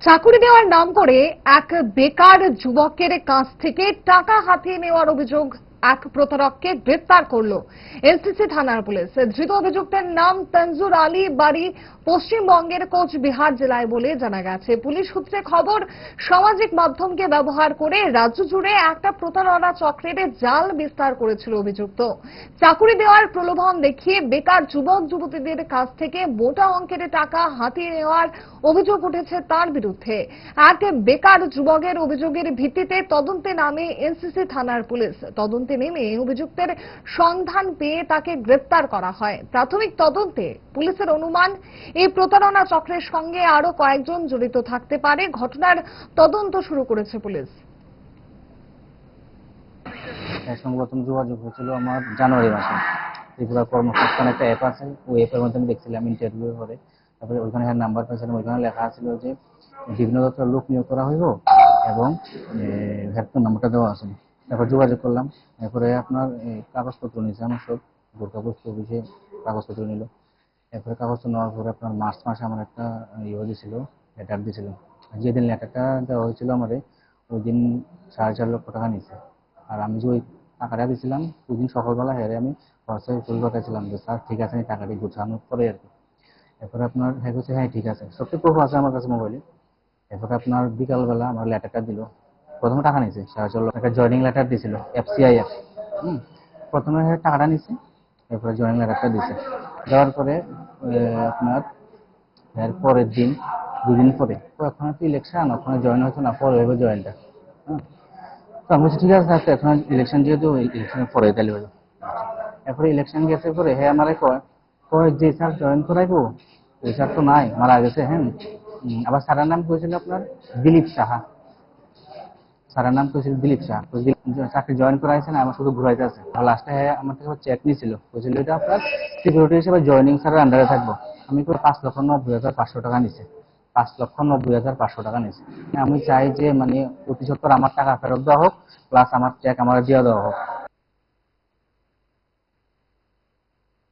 চাকুরি দেওয়ার নাম করে এক বেকার যুবকের কাছ থেকে টাকা হাতিয়ে নেওয়ার অভিযোগ এক প্রতারককে গ্রেফতার করল এলসিসি থানার পুলিশ। ধৃত অভিযুক্তের নাম তনজুর আলী, বাড়ি পশ্চিমবঙ্গের কোচবিহার জেলায় বলে জানা গেছে। পুলিশ সূত্রে খবর, সামাজিক মাধ্যমকে ব্যবহার করে রাজ্য জুড়ে একটা প্রতারণা চক্রের জাল বিস্তার করেছিল অভিযুক্ত। চাকুরি দেওয়ার প্রলোভন দেখিয়ে বেকার যুবক যুবতীদের কাছ থেকে মোটা অঙ্কের টাকা হাতিয়ে নেওয়ার অভিযোগ উঠেছে তার বিরুদ্ধে। এক বেকার যুবকের অভিযোগের ভিত্তিতে তদন্তে নামে এনসিসি থানার পুলিশ। তদন্তে নেমে অভিযুক্তের সন্ধান পেয়ে তাকে গ্রেফতার করা হয়। প্রাথমিক তদন্তে পুলিশের অনুমান, এই প্রতারণা চক্রের সঙ্গে আরো কয়েকজন জড়িত থাকতে পারে। ঘটনার তদন্ত শুরু করেছে পুলিশ। সংবাদ যোগাযোগ হয়েছিল আমার জানুয়ারি মাসে। ত্রিপুরা কর্মসংস্থান একটা অ্যাপ আছে, ওই অ্যাপের মধ্যে আমি দেখছিলাম ইন্টারভিউ করে। তারপরে ওইখানে নাম্বার পেয়েছিলাম, ওইখানে লেখা ছিল যে বিভিন্ন ধরনের লোক নিয়োগ করা হইব এবং হেডফোন নাম্বারটা দেওয়া আছে। তারপর যোগাযোগ করলাম। এরপরে আপনার কাগজপত্র নিয়েছে, আমার সব গোর্খাপোস্ট অফিসে কাগজপত্র নিল। এরপরে কাগজটা নেওয়ার পরে আপনার মার্চ মাসে আমার একটা দিয়েছিল, লেটার দিয়েছিল। যেদিন লেটারটা দেওয়া হয়েছিল আমার, ওই দিন 4.5 লক্ষ টাকা নিয়েছে। আর আমি যে ওই টাকাটা দিয়েছিলাম, ওই দিন সকালবেলা হেরে আমি হোয়াটসঅ্যাপে ফুল পাঠাইছিলাম যে স্যার ঠিক আছে, আমি টাকাটি গুছানোর পরে আর কি। এরপরে আপনার বলছে হ্যাঁ ঠিক আছে, সবচেয়ে প্রুফ আছে আমার কাছে মোবাইলে। এরপরে আপনার বিকালবেলা আমার লেটারটা দিল। প্রথমে টাকা নিয়েছে 4.5 লক্ষ টাকা, জয়নিং লেটার দিয়েছিল FCIF। প্রথমে টাকাটা নিয়েছে, এরপরে জয়নিং লেটারটা দিয়েছে। দেওয়ার পরে আপনার এর পরের দিন, 2 দিন পরে, এখন তো ইলেকশন, ওখানে জয়েন হচ্ছে না, পরে হবে জয়েনটা। তো আমি বলছি ঠিক আছে, এখন ইলেকশন যেহেতু, ইলেকশনের পরে তাহলে হলো। এরপরে ইলেকশন গেছে পরে হ্যাঁ আমার কয় কয় যে স্যার জয়েন করাইবো, ওই স্যার তো নাই, মারা গেছে। হ্যাঁ, আবার স্যারের নাম করেছিল আপনার দিলীপ সাহা। স্যারের নাম করেছিল দিলীপ সাহা। চাকরি জয়েন করাইছে না, আমার শুধু ঘুরাইতে আছে। লাস্টে আমার থেকে চেক নিয়েছিল, বলছিল এটা আপনার সিকিউরিটি হিসেবে জয়েনিং স্যারের আন্ডারে থাকবো। আমি করে 5,90,500 টাকা নিছে। 5,90,500 টাকা নিছে। আমি চাই যে মানে অতি সত্বর আমার টাকা ফেরত দেওয়া হোক, প্লাস আমার চেক আমার দিয়ে দেওয়া হোক।